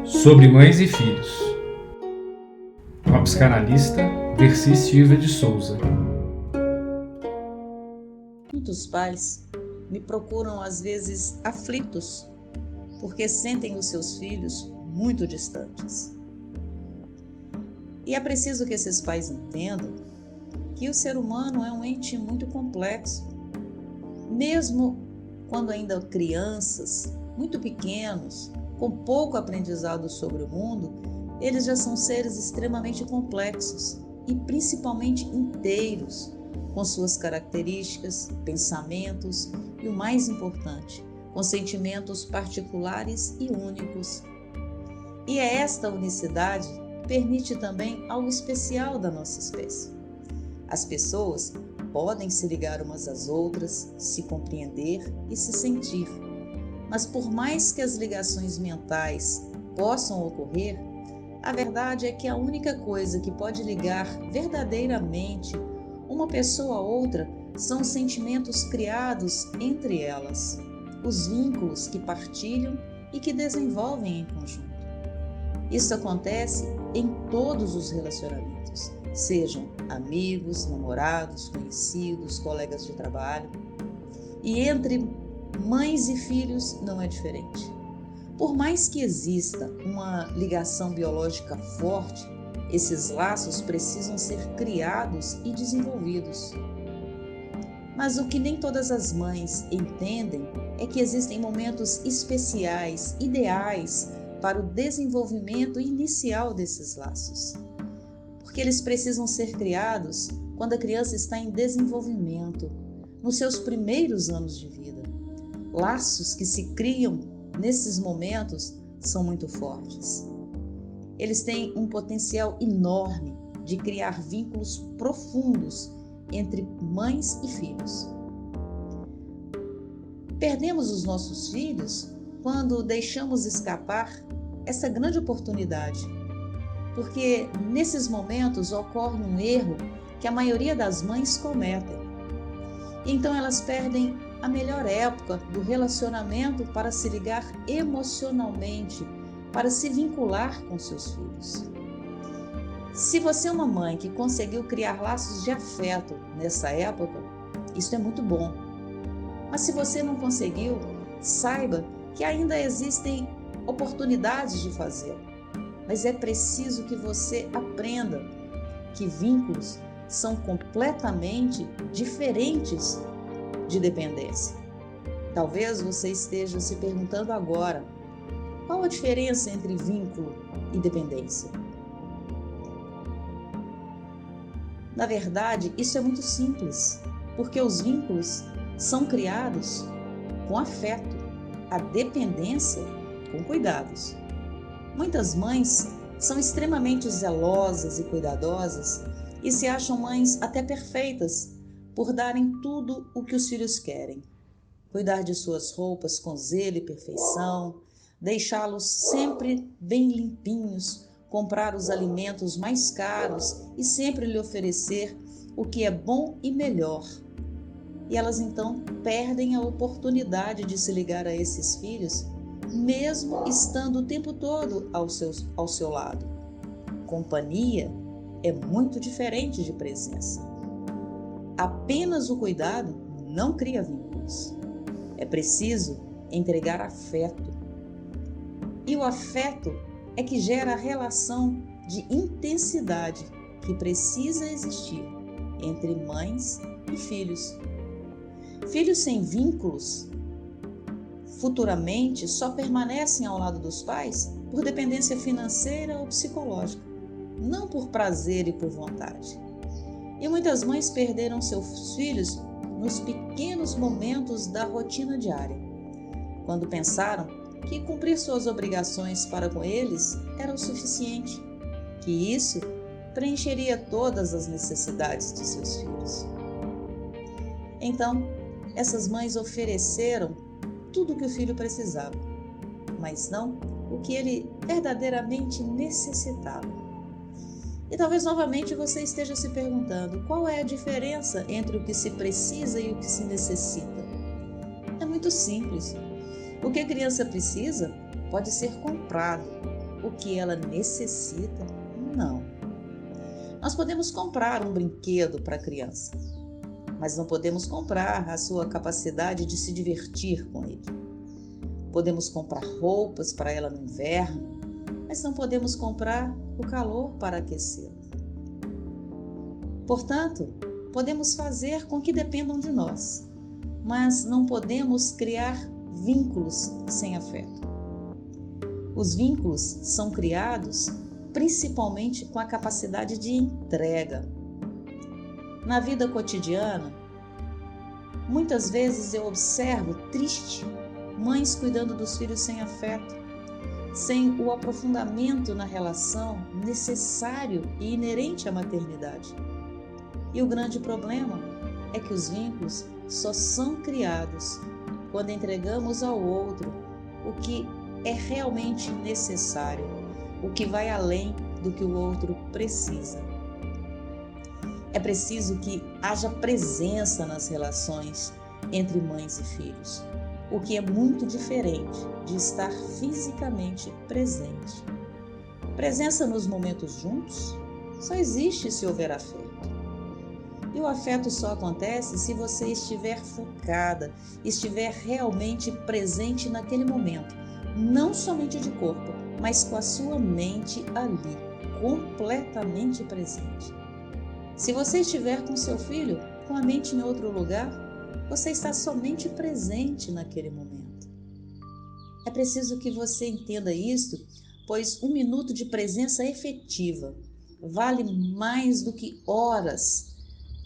Sobre mães e filhos, com a psicanalista Dercy Silva de Souza. Muitos pais me procuram às vezes aflitos porque sentem os seus filhos muito distantes. E é preciso que esses pais entendam que o ser humano é um ente muito complexo. Mesmo quando ainda crianças, muito pequenos, com pouco aprendizado sobre o mundo, eles já são seres extremamente complexos e principalmente inteiros, com suas características, pensamentos e, o mais importante, com sentimentos particulares e únicos. E é esta unicidade que permite também algo especial da nossa espécie. As pessoas podem se ligar umas às outras, se compreender e se sentir. Mas por mais que as ligações mentais possam ocorrer, a verdade é que a única coisa que pode ligar verdadeiramente uma pessoa a outra são os sentimentos criados entre elas, os vínculos que partilham e que desenvolvem em conjunto. Isso acontece em todos os relacionamentos, sejam amigos, namorados, conhecidos, colegas de trabalho. E entre mães e filhos não é diferente. Por mais que exista uma ligação biológica forte, esses laços precisam ser criados e desenvolvidos. Mas o que nem todas as mães entendem é que existem momentos especiais, ideais, para o desenvolvimento inicial desses laços. Porque eles precisam ser criados quando a criança está em desenvolvimento, nos seus primeiros anos de vida. Laços que se criam nesses momentos são muito fortes. Eles têm um potencial enorme de criar vínculos profundos entre mães e filhos. Perdemos os nossos filhos quando deixamos escapar essa grande oportunidade, porque nesses momentos ocorre um erro que a maioria das mães cometem. Então elas perdem a melhor época do relacionamento para se ligar emocionalmente, para se vincular com seus filhos. Se você é uma mãe que conseguiu criar laços de afeto nessa época, isso é muito bom. Mas se você não conseguiu, saiba que ainda existem oportunidades de fazê-lo. Mas é preciso que você aprenda que vínculos são completamente diferentes de dependência. Talvez você esteja se perguntando agora, qual a diferença entre vínculo e dependência? Na verdade, isso é muito simples, porque os vínculos são criados com afeto, a dependência com cuidados. Muitas mães são extremamente zelosas e cuidadosas e se acham mães até perfeitas por darem tudo o que os filhos querem. Cuidar de suas roupas com zelo e perfeição, deixá-los sempre bem limpinhos, comprar os alimentos mais caros e sempre lhe oferecer o que é bom e melhor. E elas então perdem a oportunidade de se ligar a esses filhos, mesmo estando o tempo todo ao seu lado. Companhia é muito diferente de presença. Apenas o cuidado não cria vínculos. É preciso entregar afeto. E o afeto é que gera a relação de intensidade que precisa existir entre mães e filhos. Filhos sem vínculos futuramente só permanecem ao lado dos pais por dependência financeira ou psicológica, não por prazer e por vontade. E muitas mães perderam seus filhos nos pequenos momentos da rotina diária, quando pensaram que cumprir suas obrigações para com eles era o suficiente, que isso preencheria todas as necessidades de seus filhos. Então, essas mães ofereceram tudo o que o filho precisava, mas não o que ele verdadeiramente necessitava. E talvez novamente você esteja se perguntando qual é a diferença entre o que se precisa e o que se necessita. É muito simples. O que a criança precisa pode ser comprado, o que ela necessita? Não. Nós podemos comprar um brinquedo para a criança, mas não podemos comprar a sua capacidade de se divertir com ele. Podemos comprar roupas para ela no inverno, mas não podemos comprar o calor para aquecê-la. Portanto, podemos fazer com que dependam de nós, mas não podemos criar vínculos sem afeto. Os vínculos são criados principalmente com a capacidade de entrega. Na vida cotidiana, muitas vezes eu observo triste mães cuidando dos filhos sem afeto, sem o aprofundamento na relação necessário e inerente à maternidade. E o grande problema é que os vínculos só são criados quando entregamos ao outro o que é realmente necessário, o que vai além do que o outro precisa. É preciso que haja presença nas relações entre mães e filhos, o que é muito diferente de estar fisicamente presente. Presença nos momentos juntos só existe se houver afeto. E o afeto só acontece se você estiver focada, estiver realmente presente naquele momento, não somente de corpo, mas com a sua mente ali, completamente presente. Se você estiver com seu filho, com a mente em outro lugar, você está somente presente naquele momento. É preciso que você entenda isto, pois 1 minuto de presença efetiva vale mais do que horas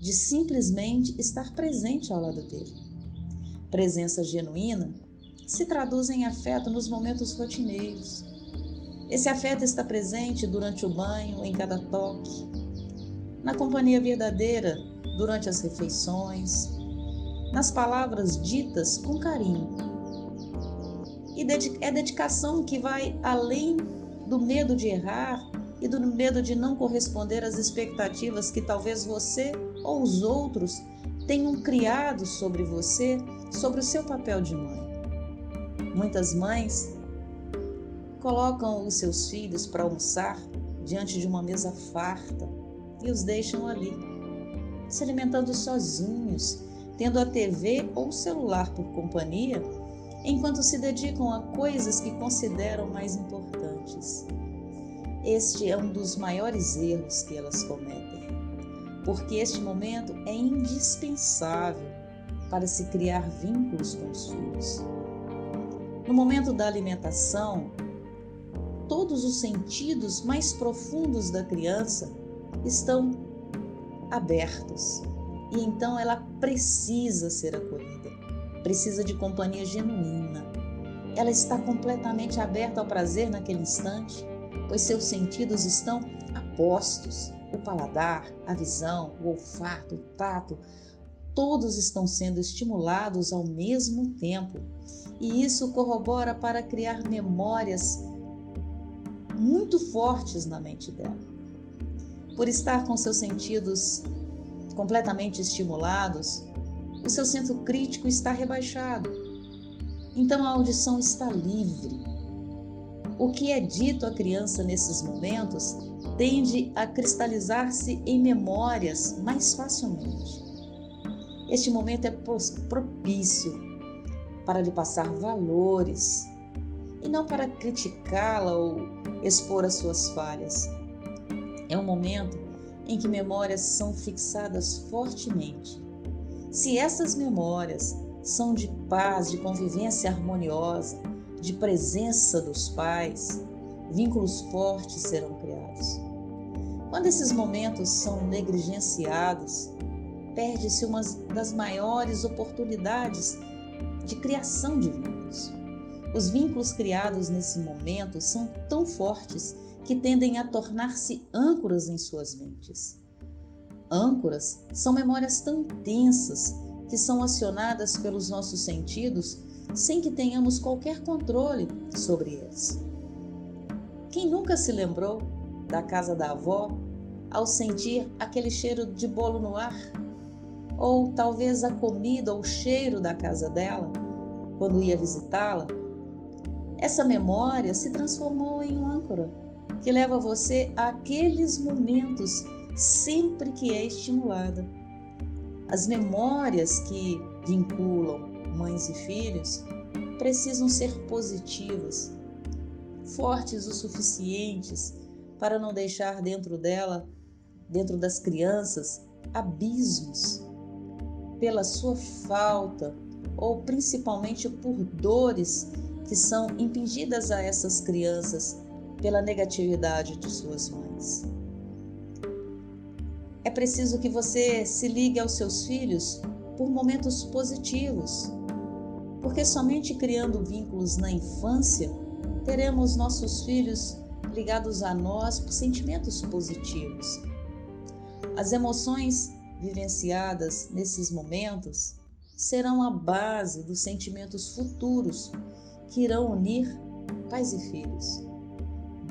de simplesmente estar presente ao lado dele. Presença genuína se traduz em afeto nos momentos rotineiros. Esse afeto está presente durante o banho, em cada toque, na companhia verdadeira durante as refeições, nas palavras ditas com carinho. E é dedicação que vai além do medo de errar e do medo de não corresponder às expectativas que talvez você ou os outros tenham criado sobre você, sobre o seu papel de mãe. Muitas mães colocam os seus filhos para almoçar diante de uma mesa farta e os deixam ali, se alimentando sozinhos, tendo a TV ou o celular por companhia, enquanto se dedicam a coisas que consideram mais importantes. Este é um dos maiores erros que elas cometem, porque este momento é indispensável para se criar vínculos com os filhos. No momento da alimentação, todos os sentidos mais profundos da criança estão abertos e então ela precisa ser acolhida, precisa de companhia genuína. Ela está completamente aberta ao prazer naquele instante, pois seus sentidos estão apostos. O paladar, a visão, o olfato, o tato, todos estão sendo estimulados ao mesmo tempo. E isso corrobora para criar memórias muito fortes na mente dela. Por estar com seus sentidos completamente estimulados, o seu centro crítico está rebaixado. Então a audição está livre. O que é dito à criança nesses momentos tende a cristalizar-se em memórias mais facilmente. Este momento é propício para lhe passar valores e não para criticá-la ou expor as suas falhas. É um momento em que memórias são fixadas fortemente. Se essas memórias são de paz, de convivência harmoniosa, de presença dos pais, vínculos fortes serão criados. Quando esses momentos são negligenciados, perde-se uma das maiores oportunidades de criação de vínculos. Os vínculos criados nesse momento são tão fortes que tendem a tornar-se âncoras em suas mentes. Âncoras são memórias tão intensas que são acionadas pelos nossos sentidos sem que tenhamos qualquer controle sobre eles. Quem nunca se lembrou da casa da avó ao sentir aquele cheiro de bolo no ar? Ou talvez a comida ou o cheiro da casa dela quando ia visitá-la? Essa memória se transformou em um âncora que leva você àqueles momentos sempre que é estimulada. As memórias que vinculam mães e filhos precisam ser positivas, fortes o suficientes para não deixar dentro das crianças, abismos pela sua falta ou principalmente por dores que são impingidas a essas crianças pela negatividade de suas mães. É preciso que você se ligue aos seus filhos por momentos positivos, porque somente criando vínculos na infância teremos nossos filhos ligados a nós por sentimentos positivos. As emoções vivenciadas nesses momentos serão a base dos sentimentos futuros que irão unir pais e filhos.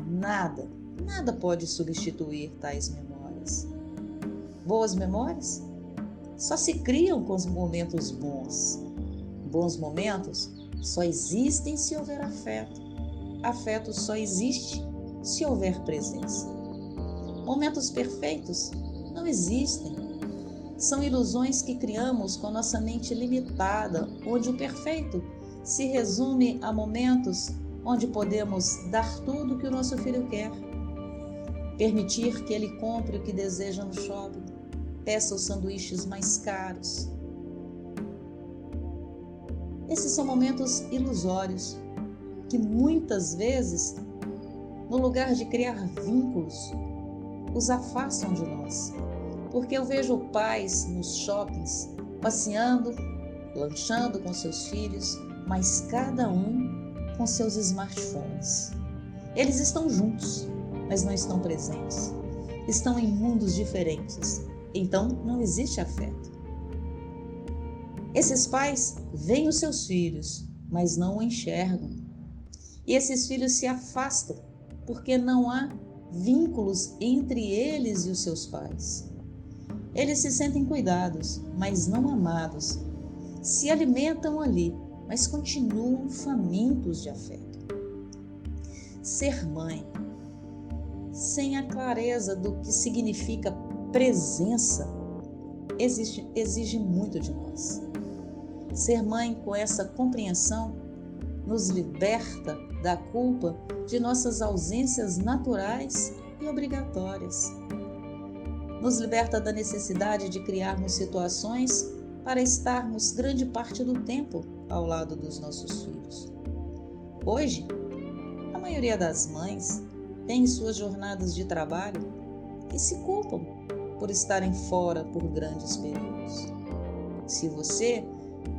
Nada pode substituir tais memórias. Boas memórias só se criam com os momentos bons. Bons momentos só existem se houver afeto. Afeto só existe se houver presença. Momentos perfeitos não existem. São ilusões que criamos com nossa mente limitada, onde o perfeito se resume a momentos onde podemos dar tudo o que o nosso filho quer. Permitir que ele compre o que deseja no shopping, peça os sanduíches mais caros. Esses são momentos ilusórios que muitas vezes, no lugar de criar vínculos, os afastam de nós. Porque eu vejo pais nos shoppings passeando, lanchando com seus filhos, mas cada um com seus smartphones. Eles estão juntos, mas não estão presentes. Estão em mundos diferentes, então não existe afeto. Esses pais veem os seus filhos, mas não o enxergam. E esses filhos se afastam porque não há vínculos entre eles e os seus pais. Eles se sentem cuidados, mas não amados. Se alimentam ali, mas continuam famintos de afeto. Ser mãe, sem a clareza do que significa presença, exige muito de nós. Ser mãe com essa compreensão nos liberta da culpa de nossas ausências naturais e obrigatórias. Nos liberta da necessidade de criarmos situações para estarmos grande parte do tempo ao lado dos nossos filhos. Hoje, a maioria das mães tem suas jornadas de trabalho e se culpam por estarem fora por grandes períodos. Se você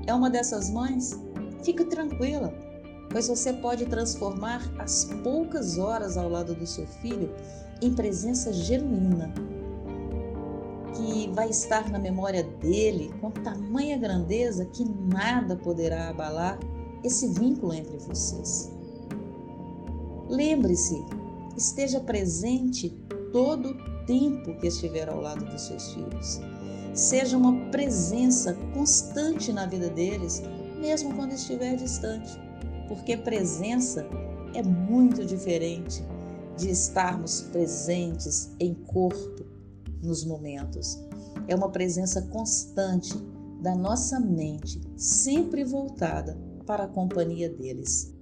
é uma dessas mães, fique tranquila, pois você pode transformar as poucas horas ao lado do seu filho em presença genuína, que vai estar na memória dele com tamanha grandeza que nada poderá abalar esse vínculo entre vocês. Lembre-se, esteja presente todo o tempo que estiver ao lado dos seus filhos. Seja uma presença constante na vida deles, mesmo quando estiver distante, porque presença é muito diferente de estarmos presentes em corpo nos momentos. É uma presença constante da nossa mente, sempre voltada para a companhia deles.